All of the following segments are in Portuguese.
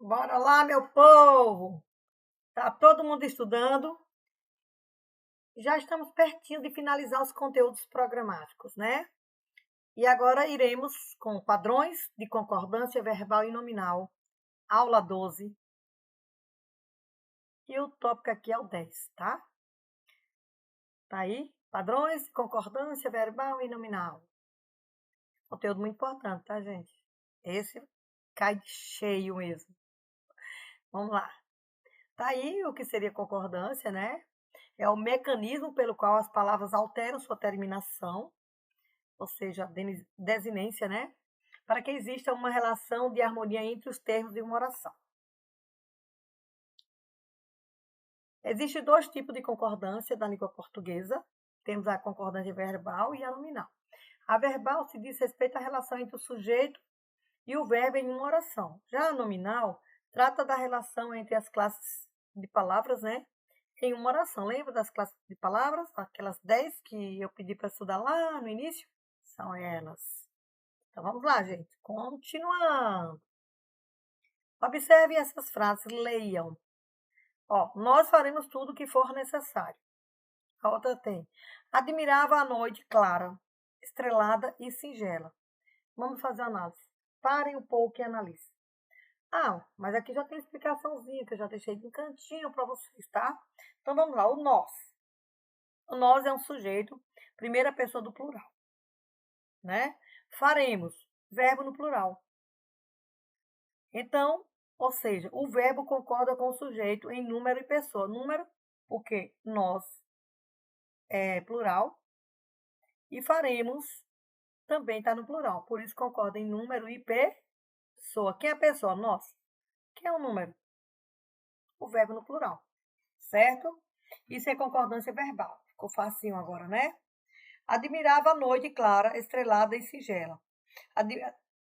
Bora lá, meu povo! Tá todo mundo estudando? Já estamos pertinho de finalizar os conteúdos programáticos, né? E agora iremos com padrões de concordância verbal e nominal, aula 12. E o tópico aqui é o 10, tá? Tá aí? Padrões de concordância verbal e nominal. Conteúdo muito importante, tá, gente? Esse cai de cheio mesmo. Vamos lá. Tá aí o que seria concordância, né? É o mecanismo pelo qual as palavras alteram sua terminação, ou seja, a desinência, né? Para que exista uma relação de harmonia entre os termos de uma oração. Existem dois tipos de concordância da língua portuguesa. Temos a concordância verbal e a nominal. A verbal se diz respeito à relação entre o sujeito e o verbo em uma oração. Já a nominal trata da relação entre as classes de palavras, né? Em uma oração. Lembra das classes de palavras? Aquelas 10 que eu pedi para estudar lá no início? São elas. Então vamos lá, gente. Continuando. Observem essas frases, leiam. Ó, nós faremos tudo o que for necessário. A outra tem. Admirava a noite clara, estrelada e singela. Vamos fazer a análise. Parem um pouco e analisem. Ah, mas aqui já tem explicaçãozinha que eu já deixei de um cantinho para vocês, tá? Então vamos lá, o nós. O nós é um sujeito, primeira pessoa do plural, né? Faremos, verbo no plural. Então, ou seja, o verbo concorda com o sujeito em número e pessoa. Número, porque nós é plural, e faremos também está no plural. Por isso concorda em número e pessoa. Quem é a pessoa? Nós. Quem é o número? O verbo no plural. Certo? Isso é concordância verbal. Ficou facinho agora, né? Admirava a noite clara, estrelada e singela.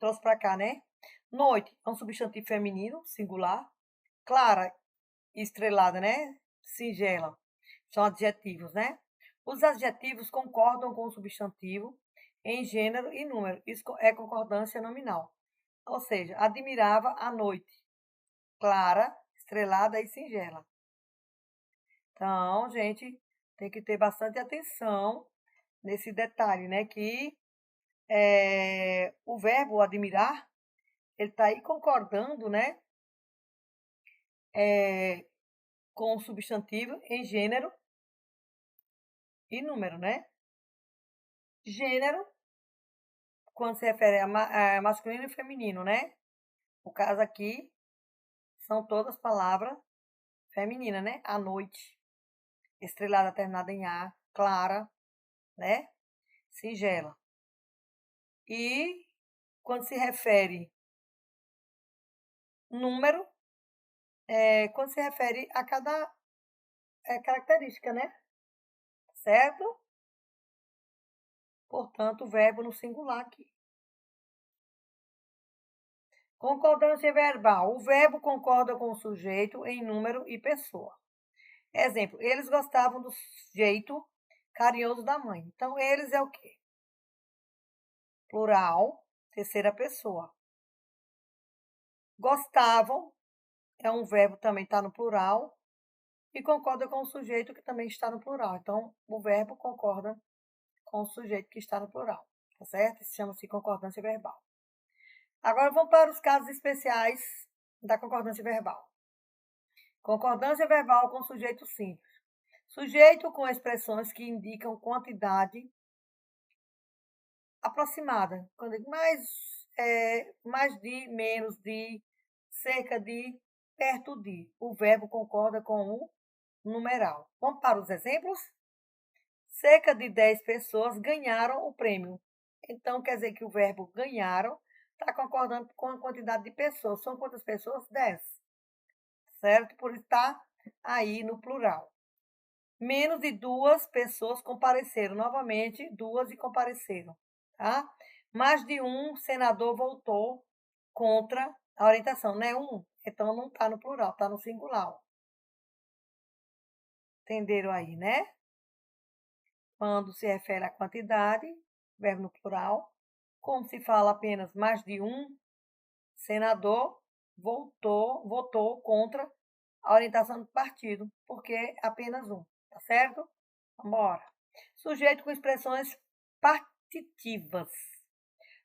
Trouxe para cá, né? Noite é um substantivo feminino, singular. Clara e estrelada, né? Singela. São adjetivos, né? Os adjetivos concordam com o substantivo em gênero e número. Isso é concordância nominal. Ou seja, admirava a noite. Clara, estrelada e singela. Então, gente, tem que ter bastante atenção nesse detalhe, né? Que o verbo admirar, ele está aí concordando, né? Com o substantivo em gênero e número, né? Gênero, quando se refere a masculino e feminino, né? O caso aqui são todas palavras femininas, né? À noite, estrelada terminada em A, clara, né? Singela. E quando se refere número, quando se refere a cada característica, né? Certo? Portanto, o verbo no singular aqui. Concordância verbal. O verbo concorda com o sujeito em número e pessoa. Exemplo, eles gostavam do jeito carinhoso da mãe. Então, eles é o quê? Plural, terceira pessoa. Gostavam é um verbo também está no plural e concorda com o sujeito que também está no plural. Então, o verbo concorda com o sujeito que está no plural, tá certo? Isso chama-se concordância verbal. Agora vamos para os casos especiais da concordância verbal. Concordância verbal com sujeito simples. Sujeito com expressões que indicam quantidade aproximada. Quando mais de, menos de, cerca de, perto de. O verbo concorda com o numeral. Vamos para os exemplos? Cerca de 10 pessoas ganharam o prêmio. Então, quer dizer que o verbo ganharam está concordando com a quantidade de pessoas. São quantas pessoas? 10. Certo? Por isso está aí no plural. Menos de 2 pessoas compareceram. Novamente, 2 e compareceram. Tá? Mais de um senador votou contra a orientação. Não é um? Então, não está no plural, está no singular. Entenderam aí, né? Quando se refere à quantidade, verbo no plural. Como se fala apenas mais de um senador, votou contra a orientação do partido, porque é apenas um, tá certo? Vamos. Sujeito com expressões partitivas,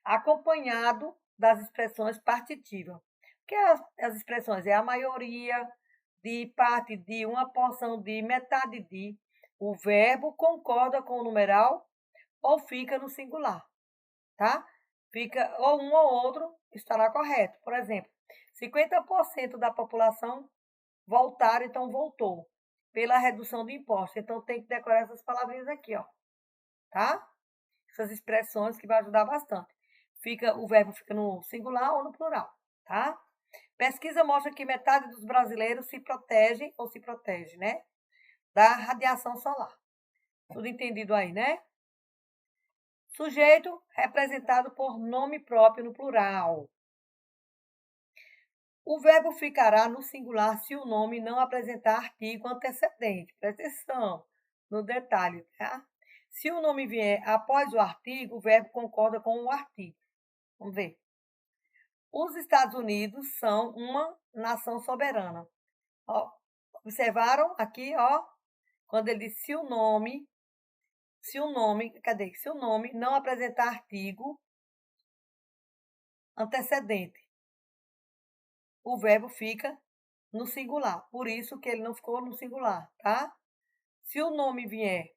acompanhado das expressões partitivas. O que é as expressões? É a maioria, de, parte de, uma porção de, metade de. O verbo concorda com o numeral ou fica no singular, tá? Fica ou um ou outro estará correto. Por exemplo, 50% da população voltaram, então voltou, pela redução de impostos. Então tem que decorar essas palavrinhas aqui, ó, tá? Essas expressões que vai ajudar bastante. O verbo fica no singular ou no plural, tá? Pesquisa mostra que metade dos brasileiros se protege, né? Da radiação solar. Tudo entendido aí, né? Sujeito representado por nome próprio no plural. O verbo ficará no singular se o nome não apresentar artigo antecedente. Presta atenção no detalhe, tá? Se o nome vier após o artigo, o verbo concorda com o artigo. Vamos ver. Os Estados Unidos são uma nação soberana. Ó, observaram aqui, ó, quando ele diz se o nome não apresentar artigo antecedente, o verbo fica no singular. Por isso que ele não ficou no singular, tá? Se o nome vier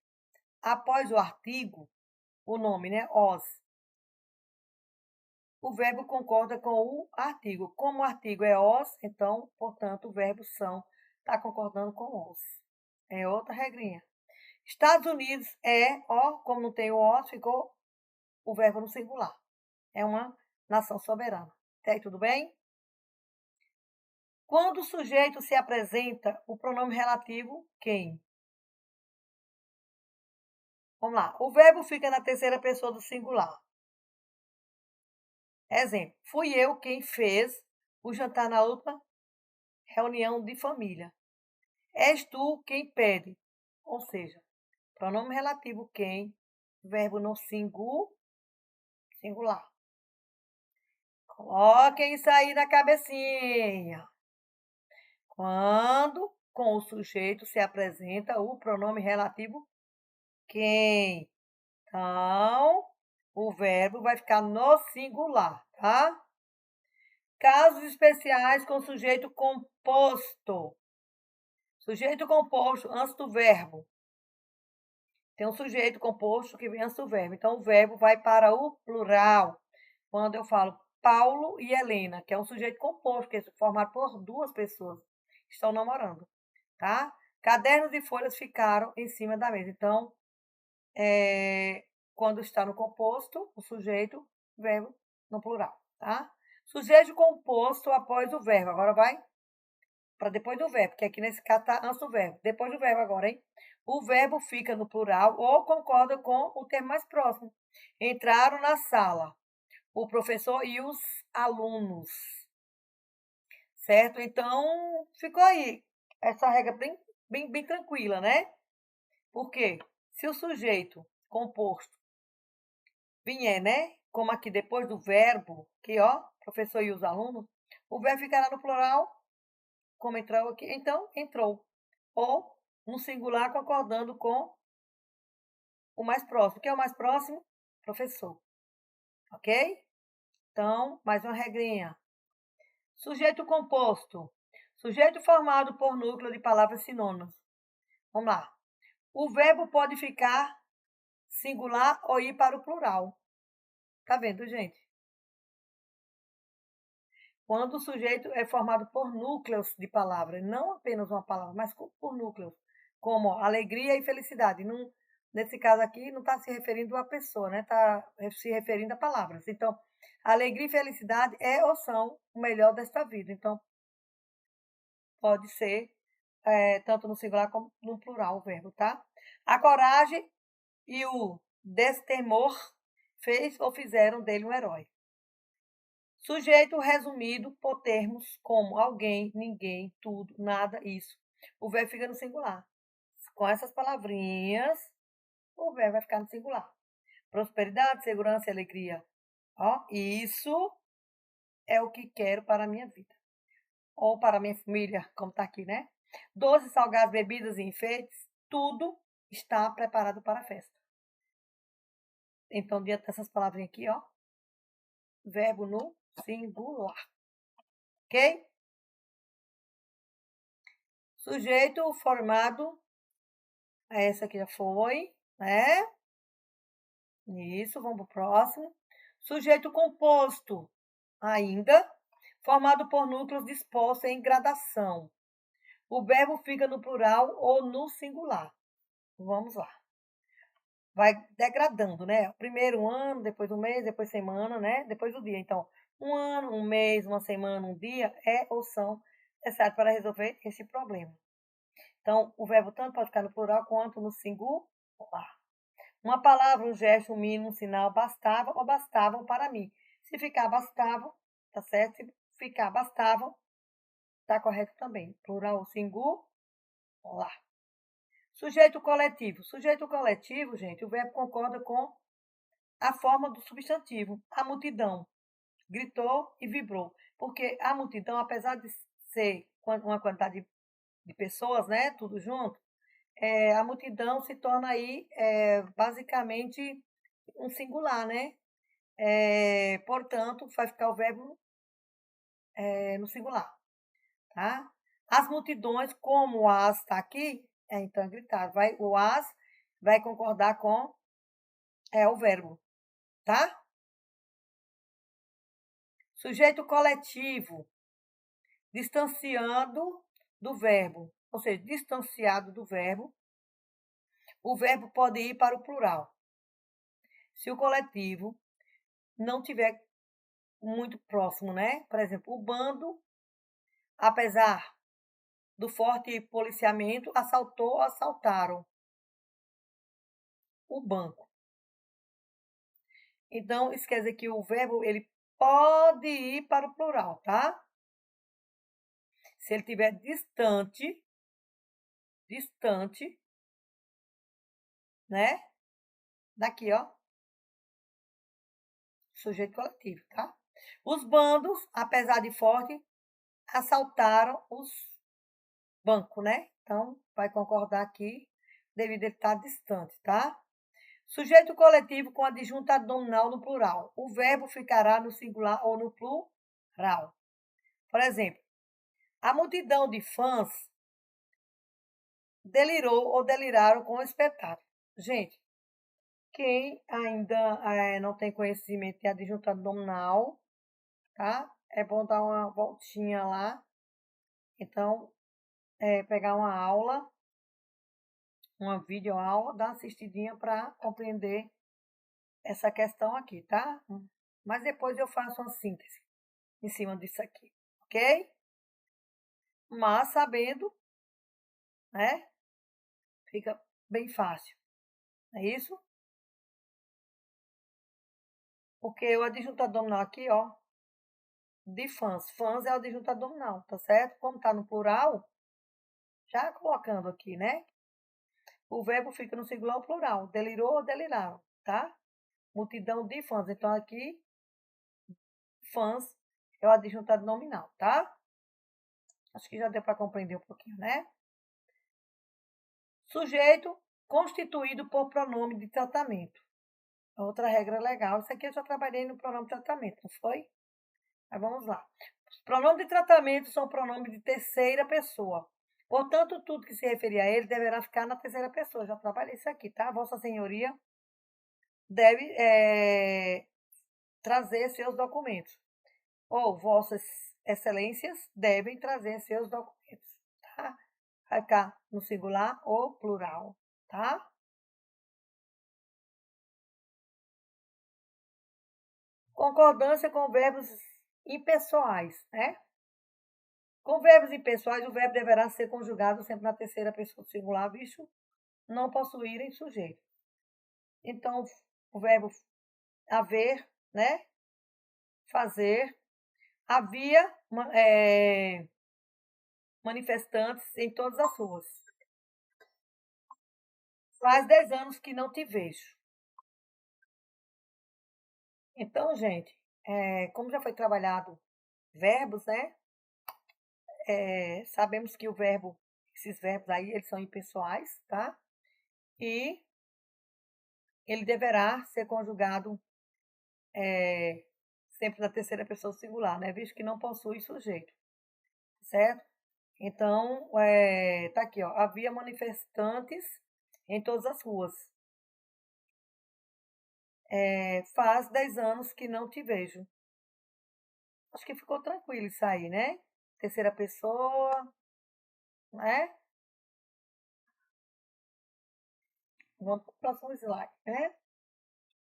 após o artigo, o nome, né, os, o verbo concorda com o artigo. Como o artigo é os, então, portanto, o verbo são está concordando com os. É outra regrinha. Estados Unidos ó, como não tem o os, ficou o verbo no singular. É uma nação soberana. Até aí, tudo bem? Quando o sujeito se apresenta, o pronome relativo, quem? Vamos lá. O verbo fica na terceira pessoa do singular. Exemplo, fui eu quem fez o jantar na última reunião de família. És tu quem pede. Ou seja, pronome relativo quem, verbo no singular. Coloquem isso aí na cabecinha. Quando com o sujeito se apresenta o pronome relativo quem. Então, o verbo vai ficar no singular, tá? Casos especiais com sujeito composto. Sujeito composto antes do verbo. Tem um sujeito composto que vem antes do verbo. Então, o verbo vai para o plural. Quando eu falo Paulo e Helena, que é um sujeito composto, que é formado por duas pessoas que estão namorando, tá? Cadernos e folhas ficaram em cima da mesa. Então, quando está no composto, o sujeito, verbo no plural, tá? Sujeito composto após o verbo. Agora vai para depois do verbo, porque aqui nesse caso está antes do verbo. Depois do verbo agora, hein? O verbo fica no plural ou concorda com o termo mais próximo. Entraram na sala o professor e os alunos. Certo? Então, ficou aí essa regra bem tranquila, né? Por quê? Se o sujeito composto vier, né? Como aqui depois do verbo, que ó, professor e os alunos, o verbo ficará no plural, como entrou aqui, então entrou. Ou no singular, concordando com o mais próximo. Quem é o mais próximo? Professor. Ok? Então, mais uma regrinha. Sujeito composto. Sujeito formado por núcleo de palavras sinônimas. Vamos lá. O verbo pode ficar singular ou ir para o plural. Tá vendo, gente? Quando o sujeito é formado por núcleos de palavras, não apenas uma palavra, mas por núcleos, como alegria e felicidade. Não, nesse caso aqui, não está se referindo a pessoa, né? Está se referindo a palavras. Então, alegria e felicidade é ou são o melhor desta vida. Então, pode ser tanto no singular como no plural o verbo, tá? A coragem e o destemor fez ou fizeram dele um herói. Sujeito resumido por termos como alguém, ninguém, tudo, nada, isso. O verbo fica no singular. Com essas palavrinhas, o verbo vai ficar no singular. Prosperidade, segurança e alegria. Ó, isso é o que quero para a minha vida. ou para minha família, como está aqui, né? Doces, salgados, bebidas e enfeites, tudo está preparado para a festa. Então, diante dessas palavrinhas aqui, ó, verbo no singular, ok? Sujeito formado, essa aqui já foi, né? Isso, vamos para o próximo. Sujeito composto, ainda, formado por núcleos dispostos em gradação. O verbo fica no plural ou no singular. Vamos lá. Vai degradando, né? Primeiro ano, depois um mês, depois semana, né? Depois o dia. Então, um ano, um mês, uma semana, um dia é ou são necessários para resolver esse problema. Então, o verbo tanto pode ficar no plural quanto no singular. Uma palavra, um gesto, um mínimo, um sinal, bastava ou bastavam para mim. Se ficar bastavam, tá certo? Se ficar bastavam, tá correto também. Plural, singular. Sujeito coletivo. Sujeito coletivo, gente, o verbo concorda com a forma do substantivo. A multidão gritou e vibrou. Porque a multidão, apesar de ser uma quantidade de pessoas, né, tudo junto, a multidão se torna aí basicamente um singular, né? Portanto, vai ficar o verbo no singular, tá? As multidões, como o as está aqui, então é gritar. O as vai concordar com o verbo, tá? Sujeito coletivo, distanciando do verbo, ou seja, distanciado do verbo, o verbo pode ir para o plural. Se o coletivo não tiver muito próximo, né? Por exemplo, o bando, apesar do forte policiamento, assaltaram o banco. Então, isso quer dizer que o verbo ele pode ir para o plural, tá? Se ele estiver distante, né? Daqui, ó. Sujeito coletivo, tá? Os bandos, apesar de forte, assaltaram os bancos, né? Então, vai concordar aqui, devido a ele estar distante, tá? Sujeito coletivo com adjunto nominal no plural. O verbo ficará no singular ou no plural. Por exemplo, a multidão de fãs delirou ou deliraram com o espetáculo. Gente, quem ainda não tem conhecimento de adjuntado nominal, tá? É bom dar uma voltinha lá. Então, pegar uma aula, uma videoaula, dar uma assistidinha para compreender essa questão aqui, tá? Mas depois eu faço uma síntese em cima disso aqui, ok? Mas sabendo, né? Fica bem fácil, não é isso? Porque o adjuntado nominal aqui, ó, de fãs. Fãs é o adjuntado nominal, tá certo? Como tá no plural, já colocando aqui, né? O verbo fica no singular ou plural. Delirou ou deliraram, tá? Multidão de fãs. Então, aqui, fãs é o adjuntado nominal, tá? Acho que já deu para compreender um pouquinho, né? Sujeito constituído por pronome de tratamento. Outra regra legal. Isso aqui eu já trabalhei no pronome de tratamento, não foi? Mas vamos lá. Os pronomes de tratamento são pronomes de terceira pessoa. Portanto, tudo que se referir a ele deverá ficar na terceira pessoa. Já trabalhei isso aqui, tá? Vossa Senhoria deve trazer seus documentos. Ou Vossas Excelências devem trazer seus documentos, tá? Vai ficar no singular ou plural, tá? Concordância com verbos impessoais, né? Com verbos impessoais, o verbo deverá ser conjugado sempre na terceira pessoa do singular, visto não possuírem sujeito. Então, o verbo haver, né? Fazer. Havia manifestantes em todas as ruas. Faz 10 anos que não te vejo. Então, gente, como já foi trabalhado verbos, né? sabemos que esses verbos aí, eles são impessoais, tá? E ele deverá ser conjugado sempre na terceira pessoa singular, né? Visto que não possui sujeito, certo? Então, tá aqui, ó. Havia manifestantes em todas as ruas. Faz 10 anos que não te vejo. Acho que ficou tranquilo isso aí, né? Terceira pessoa, né? Vamos para o próximo slide, né?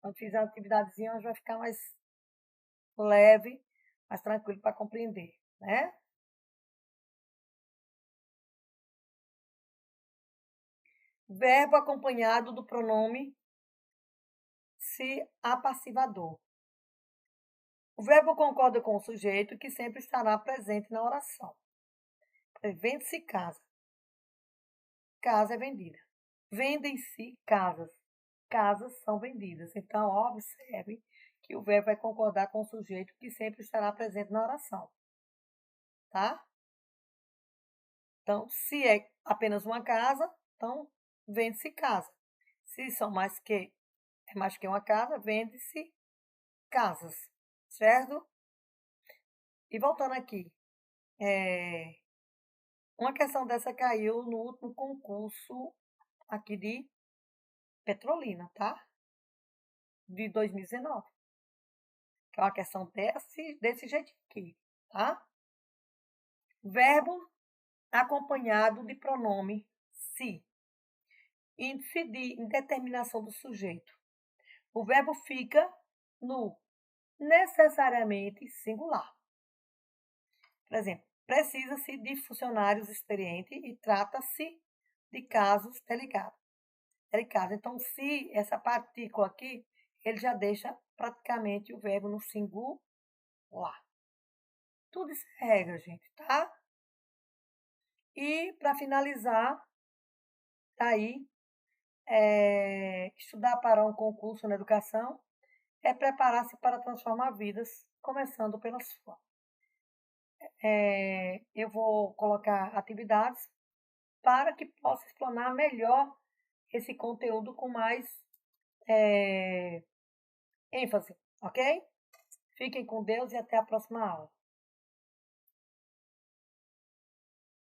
Quando fizer a atividadezinha, vai ficar mais leve, mais tranquilo para compreender, né? Verbo acompanhado do pronome se apassivador. O verbo concorda com o sujeito que sempre estará presente na oração. Vende-se casa. Casa é vendida. Vendem-se casas. Casas são vendidas. Então, observe que o verbo vai concordar com o sujeito que sempre estará presente na oração. Tá? Então, se é apenas uma casa, então vende-se casa. Se são mais que uma casa, vende-se casas, certo? E voltando aqui, uma questão dessa caiu no último concurso aqui de Petrolina, tá? De 2019. Que é uma questão desse jeito aqui, tá? Verbo acompanhado de pronome se. Índice de indeterminação do sujeito. O verbo fica no necessariamente singular. Por exemplo, precisa-se de funcionários experientes e trata-se de casos delicados. Então, se essa partícula aqui, ele já deixa praticamente o verbo no singular. Tudo isso é regra, gente, tá? E, para finalizar, tá aí, estudar para um concurso na educação é preparar-se para transformar vidas, começando pela sua. Eu vou colocar atividades para que possa explanar melhor esse conteúdo com mais ênfase, ok? Fiquem com Deus e até a próxima aula.